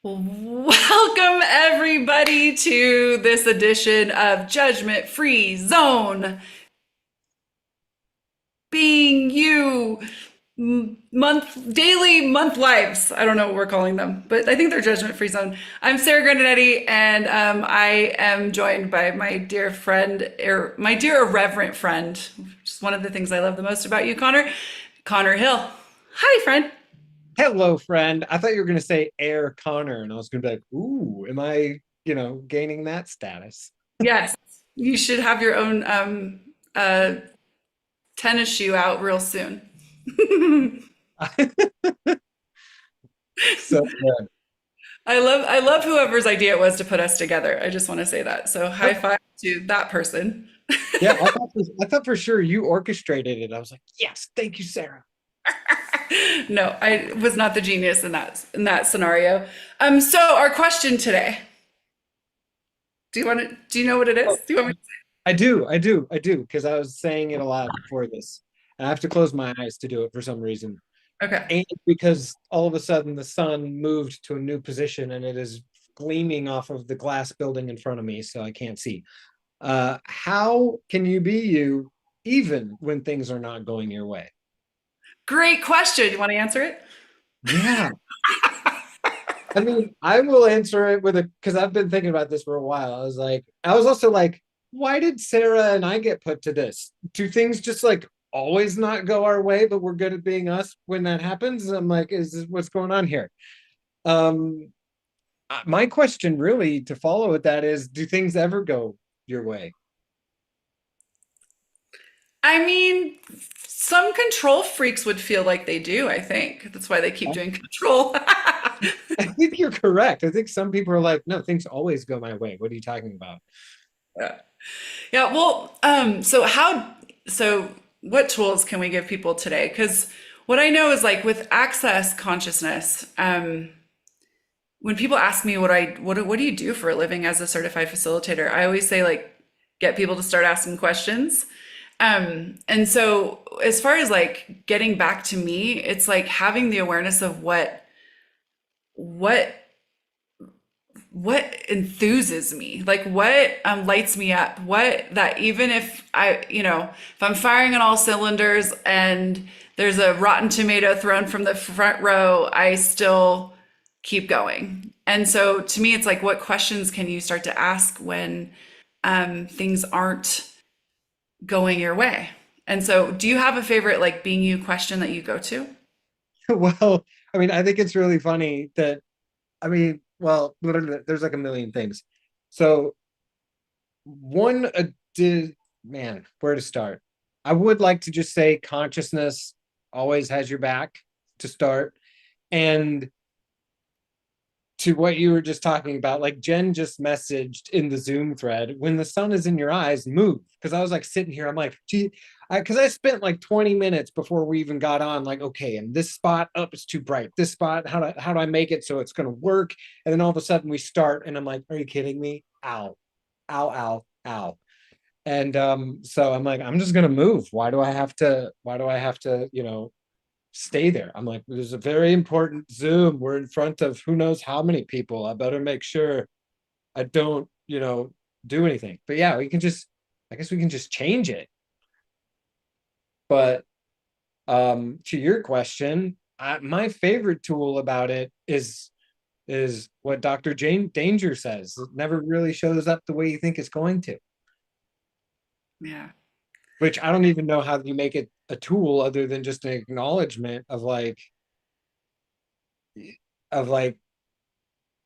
Welcome, everybody, to this edition of Judgment Free Zone. Being you daily month lives. I don't know what we're calling them, but I think they're Judgment Free Zone. I'm Sarah Grandinetti, and I am joined by my dear friend, my dear irreverent friend, which is one of the things I love the most about you, Connor Hill. Hi, friend. Hello, friend. I thought you were going to say Air Connor, and I was going to be like, ooh, am I, gaining that status? Yes, you should have your own tennis shoe out real soon. So good. I love whoever's idea it was to put us together. I just want to say that. So high Oh, five to that person. yeah, I thought for sure you orchestrated it. I was like, yes, thank you, Sarah. No, I was not the genius in that scenario. So our question today. Do you know what it is? Oh, Do you want me I do, because I was saying it a lot before this, and I have to close my eyes to do it for some reason. Okay. And because all of a sudden the sun moved to a new position and it is gleaming off of the glass building in front of me, so I can't see. How can you be you even when things are not going your way? Great question. You want to answer it? Yeah. I mean, I will answer it with because I've been thinking about this for a while. I was also like, why did Sarah and I get put to this? Do things just like always not go our way, but we're good at being us when that happens? I'm like, is this what's going on here? Um, my question really to follow with that is, do things ever go your way? I mean, some control freaks would feel like they do, I think. That's why they keep doing control. I think you're correct. I think some people are like, no, things always go my way. What are you talking about? Yeah. Yeah, well, so what tools can we give people today? Because what I know is like with access consciousness, when people ask me what do you do for a living as a certified facilitator, I always say like get people to start asking questions. And so as far as like getting back to me, it's like having the awareness of what what enthuses me, like what lights me up, what that even if if I'm firing on all cylinders and there's a rotten tomato thrown from the front row, I still keep going. And so to me it's like what questions can you start to ask when things aren't going your way? And so do you have a favorite like being you question that you go to? Well, I mean, I think it's really funny that well, literally, there's like a million things. So one, did man, where to start? I would like to just say consciousness always has your back to start. And to what you were just talking about, like Jen just messaged in the Zoom thread, when the sun is in your eyes, move. Because I was like sitting here, I'm like, gee, because I spent like 20 minutes before we even got on, like, okay, and this spot up is too bright. This spot, how do I make it so it's gonna work? And then all of a sudden we start, and I'm like, are you kidding me? Ow, ow, ow, ow. And so I'm like, I'm just gonna move. Why do I have to, stay there? I'm like, there's a very important Zoom. We're in front of who knows how many people. I better make sure I don't, do anything. But yeah, I guess we can just change it. But to your question, my favorite tool about it is what Dr. Jane Danger says. It never really shows up the way you think it's going to, Yeah. which I don't even know how you make it a tool other than just an acknowledgement of like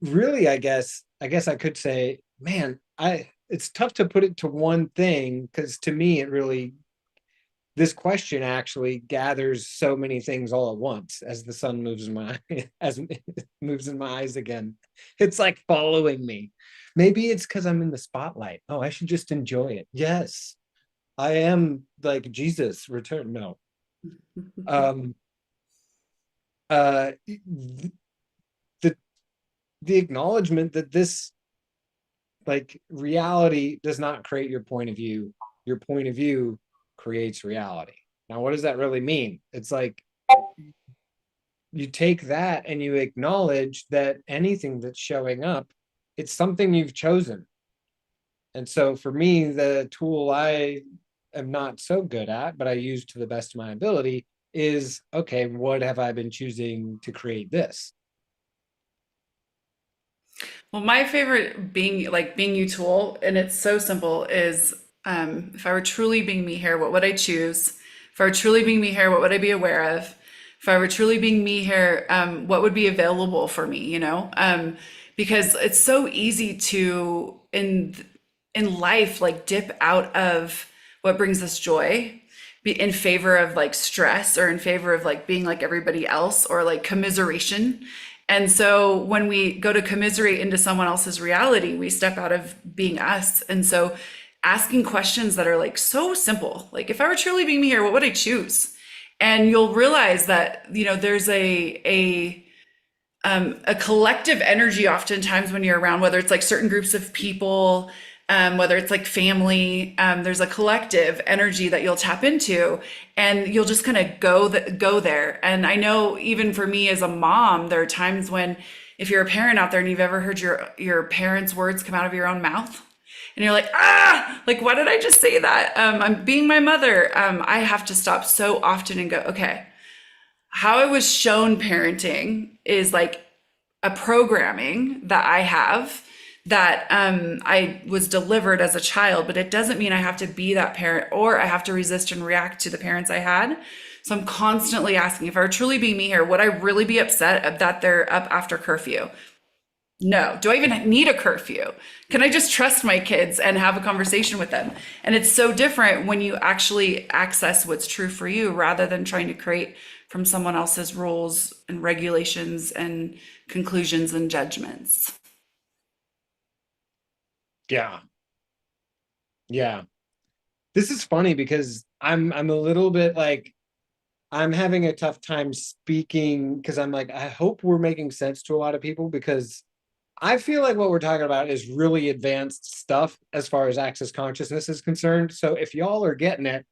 really, I guess I could say, man, I it's tough to put it to one thing, because to me it really, this question actually gathers so many things all at once. As the sun moves in my as it moves in my eyes again, it's like following me. Maybe it's because I'm in the spotlight. Oh, I should just enjoy it. Yes, I am like Jesus return. No. um the the acknowledgement that this, like, reality does not create your point of view. Your point of view creates reality. Now, what does that really mean? It's like you take that and you acknowledge that anything that's showing up, it's something you've chosen. And so for me, the tool I am not so good at, but I use to the best of my ability is, okay, what have I been choosing to create this? Well, my favorite being you tool, and it's so simple, is if I were truly being me here, what would I choose? If I were truly being me here, what would I be aware of? If I were truly being me here, what would be available for me, you know? Because it's so easy to in life like dip out of what brings us joy be in favor of like stress or in favor of like being like everybody else or like commiseration. And so when we go to commiserate into someone else's reality, we step out of being us. And so asking questions that are like so simple, like if I were truly being me here, what would I choose? And you'll realize that, you know, there's a collective energy oftentimes when you're around, whether it's like certain groups of people, whether it's like family, there's a collective energy that you'll tap into and you'll just kind of go there. And I know even for me as a mom, there are times when if you're a parent out there and you've ever heard your parents' words come out of your own mouth, and you're like, ah, like, why did I just say that? I'm being my mother. I have to stop so often and go, okay, how I was shown parenting is like a programming that I have that I was delivered as a child, but it doesn't mean I have to be that parent or I have to resist and react to the parents I had. So I'm constantly asking if I were truly being me here, would I really be upset that they're up after curfew? No. Do I even need a curfew? Can I just trust my kids and have a conversation with them? And it's so different when you actually access what's true for you rather than trying to create from someone else's rules and regulations and conclusions and judgments. Yeah. Yeah. This is funny because I'm a little bit like I'm having a tough time speaking because I'm like, I hope we're making sense to a lot of people because I feel like what we're talking about is really advanced stuff as far as access consciousness is concerned. So if y'all are getting it,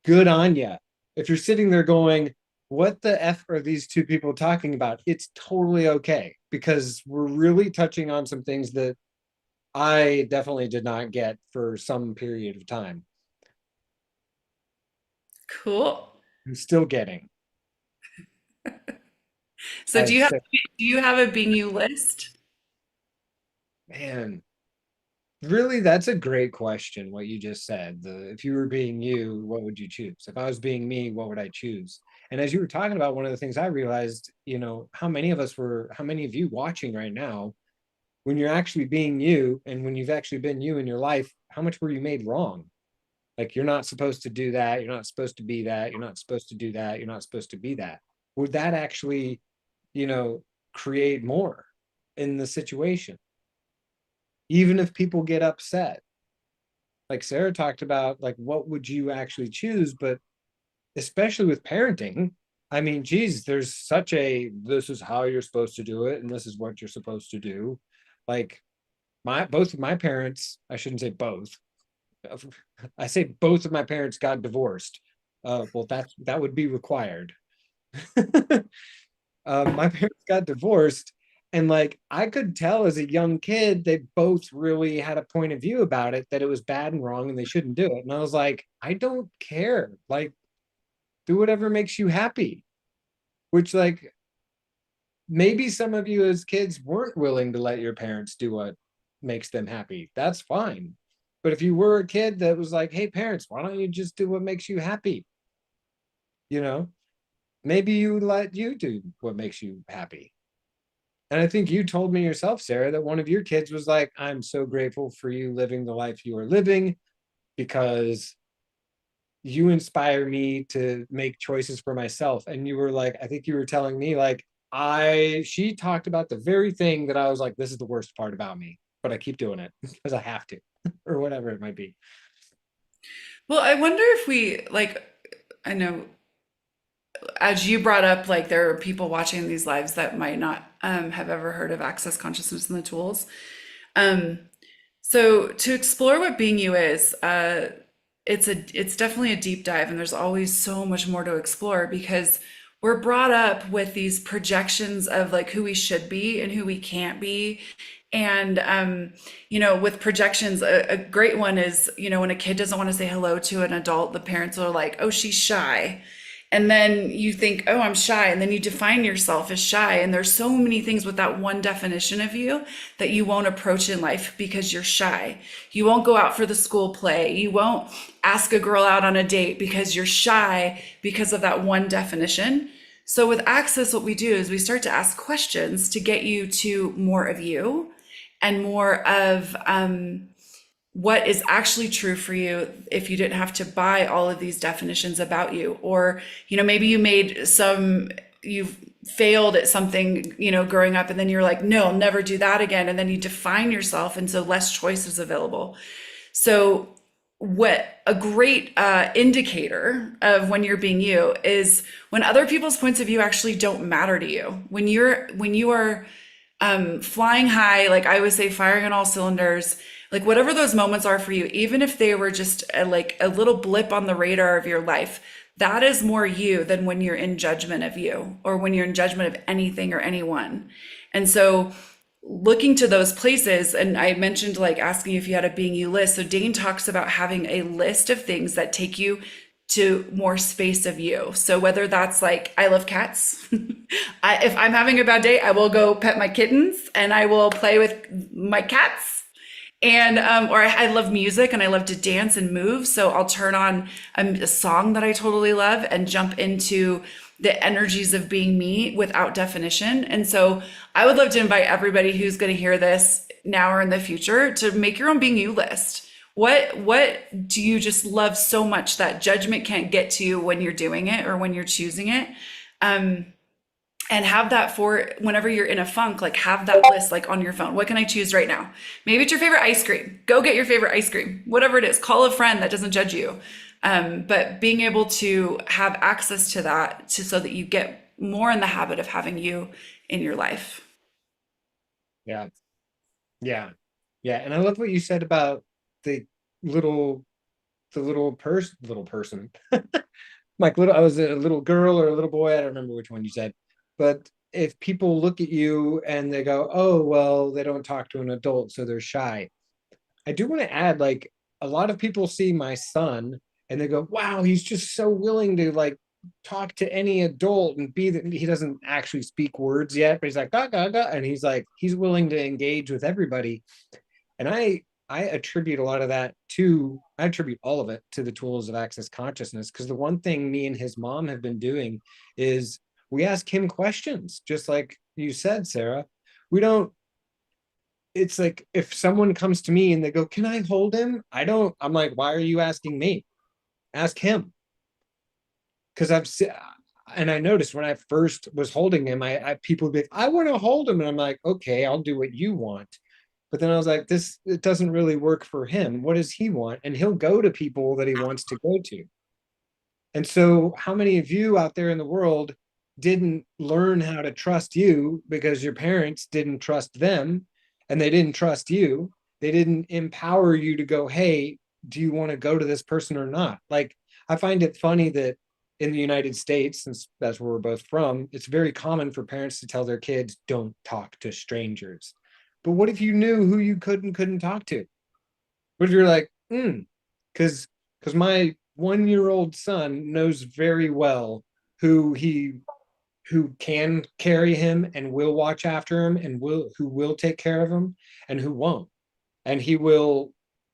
good on you. If you're sitting there going, what the F are these two people talking about? It's totally okay because we're really touching on some things that I definitely did not get for some period of time. Cool. I'm still getting. So I said, do you have a being you list? man, really, that's a great question. What you just said. The if you were being you, what would you choose? If I was being me, what would I choose? And as you were talking about, one of the things I realized, how many of you watching right now, when you're actually being you, and when you've actually been you in your life, how much were you made wrong? Like you're not supposed to do that. You're not supposed to be that. You're not supposed to do that. You're not supposed to be that. Would that actually, you know, create more in the situation? Even if people get upset, like Sarah talked about, like what would you actually choose? But especially with parenting, I mean, geez, there's such a this is how you're supposed to do it, and this is what you're supposed to do. Like my both of my parents, I shouldn't say both. I say both of my parents got divorced. Well, that would be required. My parents got divorced, and like I could tell as a young kid, they both really had a point of view about it that it was bad and wrong and they shouldn't do it. And I was like, I don't care. Like, do whatever makes you happy. Which, like, maybe some of you as kids weren't willing to let your parents do what makes them happy. That's fine. But if you were a kid that was like, hey, parents, why don't you just do what makes you happy? You know, maybe you let you do what makes you happy. And I think you told me yourself, Sarah, that one of your kids was like, I'm so grateful for you living the life you are living because you inspire me to make choices for myself. And you were like, I think you were telling me, like, she talked about the very thing that I was like, this is the worst part about me, but I keep doing it because I have to, or whatever it might be. Well, I wonder if I know as you brought up, like there are people watching these lives that might not have ever heard of access consciousness and the tools. Um, so to explore what being you is, it's definitely a deep dive, and there's always so much more to explore because we're brought up with these projections of like who we should be and who we can't be. And, with projections, a great one is, when a kid doesn't want to say hello to an adult, the parents are like, oh, she's shy. And then you think, oh, I'm shy. And then you define yourself as shy. And there's so many things with that one definition of you that you won't approach in life because you're shy. You won't go out for the school play. You won't ask a girl out on a date because you're shy because of that one definition. So with Access, what we do is we start to ask questions to get you to more of you and more of what is actually true for you if you didn't have to buy all of these definitions about you. Or, maybe you've failed at something, growing up, and then you're like, no, I'll never do that again. And then you define yourself, and so less choice is available. So, what a great indicator of when you're being you is when other people's points of view actually don't matter to you. When you are flying high, like I always say, firing on all cylinders, like whatever those moments are for you, even if they were just like a little blip on the radar of your life, that is more you than when you're in judgment of you or when you're in judgment of anything or anyone. And so looking to those places, and I mentioned like asking if you had a being you list. So Dane talks about having a list of things that take you to more space of you. So whether that's like, I love cats. If I'm having a bad day, I will go pet my kittens and I will play with my cats. And or I love music and I love to dance and move. So I'll turn on a song that I totally love and jump into the energies of being me without definition. And so I would love to invite everybody who's going to hear this now or in the future to make your own being you list. What do you just love so much that judgment can't get to you when you're doing it or when you're choosing it? Um, and have that for whenever you're in a funk, like have that list like on your phone. What can I choose right now? Maybe it's your favorite ice cream. Go get your favorite ice cream, whatever it is. Call a friend that doesn't judge you. But being able to have access to that so that you get more in the habit of having you in your life. Yeah, yeah, yeah. And I love what you said about the little, little person. Like I was a little girl or a little boy. I don't remember which one you said, but if people look at you and they go, "Oh, well, they don't talk to an adult, so they're shy." I do want to add, like, a lot of people see my son and they go, "Wow, he's just so willing to like talk to any adult and be that he doesn't actually speak words yet, but he's like, ga, ga, ga, and he's like, he's willing to engage with everybody." And I attribute a lot of that to I attribute all of it to the tools of access consciousness, because the one thing me and his mom have been doing is we ask him questions, just like you said, Sarah. We don't It's like if someone comes to me and they go, "Can I hold him?" I'm like, "Why are you asking me? Ask him." Because and I noticed when I first was holding him, I people would be like, "I want to hold him," and I'm like, "Okay, I'll do what you want." But then I was like, it doesn't really work for him. What does he want? And he'll go to people that he wants to go to. And so, how many of you out there in the world didn't learn how to trust you because your parents didn't trust them and they didn't trust you? They didn't empower you to go, "Hey, do you want to go to this person or not?" Like, I find it funny that in the United States, since that's where we're both from, it's very common for parents to tell their kids, "Don't talk to strangers." But what if you knew who you could and couldn't talk to? What if you're like, because my 1-year-old son knows very well who he who can carry him and will watch after him and who will take care of him and who won't. And he will,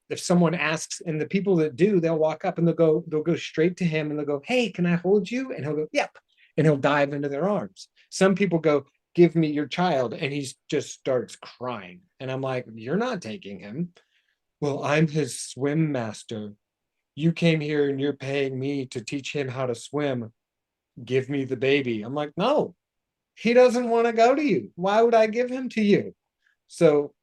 if someone asks, and the people that do, they'll walk up and they'll go straight to him and they'll go, "Hey, can I hold you?" And he'll go, "Yep." And he'll dive into their arms. Some people go, "Give me your child," and he just starts crying. And I'm like, "You're not taking him." "Well, I'm his swim master. You came here and you're paying me to teach him how to swim. Give me the baby." I'm like, "No, he doesn't want to go to you. Why would I give him to you?" So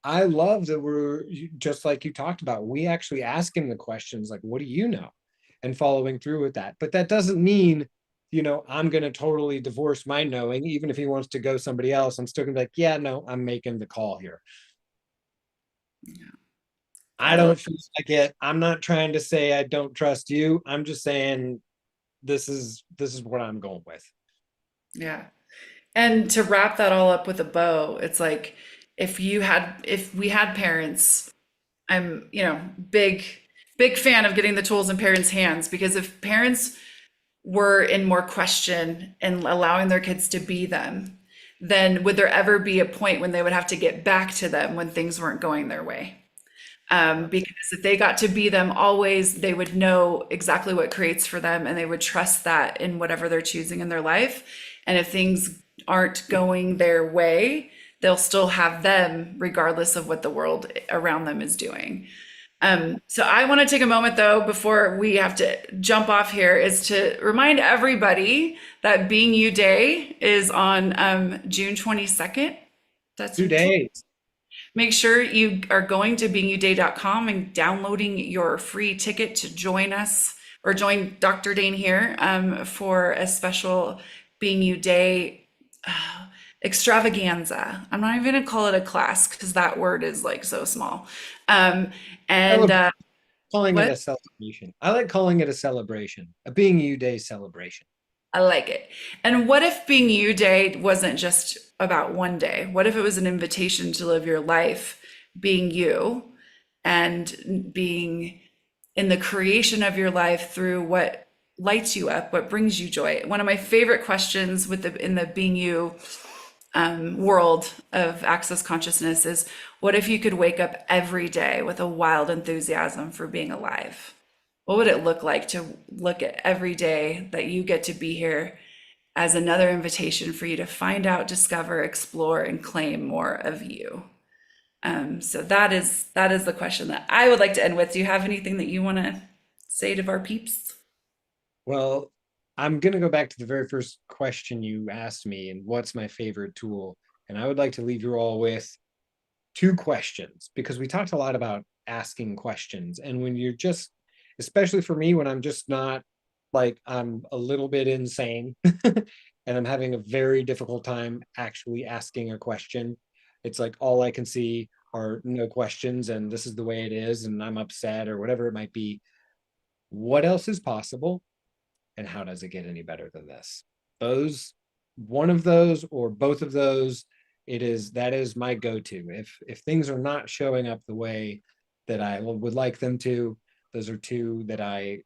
I love that we're just like you talked about. We actually ask him the questions like, "What do you know?" And following through with that. But that doesn't mean, I'm going to totally divorce my knowing. Even if he wants to go somebody else, I'm still going to be like, "Yeah, no, I'm making the call here. I I love don't feel like it. I'm not trying to say I don't trust you. I'm just saying this is what I'm going with." Yeah. And to wrap that all up with a bow, it's like if we had parents, I'm, big fan of getting the tools in parents' hands because if parents were in more question and allowing their kids to be them, then would there ever be a point when they would have to get back to them when things weren't going their way? Because if they got to be them always, they would know exactly what creates for them and they would trust that in whatever they're choosing in their life. And if things aren't going their way, they'll still have them regardless of what the world around them is doing. So I want to take a moment though, before we have to jump off here, is to remind everybody that Being You Day is on June 22nd. That's 2 days. Make sure you are going to beingyouday.com and downloading your free ticket to join us or join Dr. Dain here for a special Being You Day extravaganza. I'm not even gonna call it a class because that word is like so small. Um, and Celeb- Calling it what? a celebration. I like calling it a celebration, a Being You Day celebration. I like it. And what if Being You Day wasn't just about one day? What if it was an invitation to live your life being you and being in the creation of your life through what lights you up, what brings you joy? One of my favorite questions with the in the Being You world of access consciousness is what if you could wake up every day with a wild enthusiasm for being alive? What would it look like to look at every day that you get to be here as another invitation for you to find out, discover, explore, and claim more of you? So that is the question that I would like to end with. Do you have anything that you want to say to our peeps? Well, I'm going to go back to the very first question you asked me, and what's my favorite tool? And I would like to leave you all with two questions because we talked a lot about asking questions. And when you're just, especially for me, when I'm just not like I'm a little bit insane and I'm having a very difficult time actually asking a question, it's like all I can see are no questions and this is the way it is and I'm upset or whatever it might be. What else is possible? And how does it get any better than this? Those, one of those or both of those, that is my go-to. If things are not showing up the way that I would like them to, those are two that I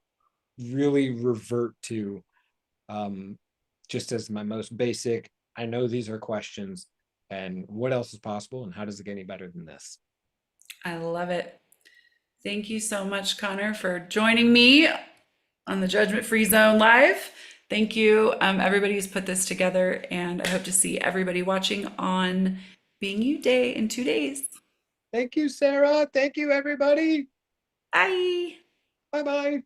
really revert to, um, just as my most basic. I know these are questions, and what else is possible, and how does it get any better than this? I love it. Thank you so much, Connor, for joining me on the Judgment Free Zone Live. Thank you, everybody who's put this together, and I hope to see everybody watching on Being You Day in 2 days. Thank you, Sarah. Thank you, everybody. Bye. Bye bye.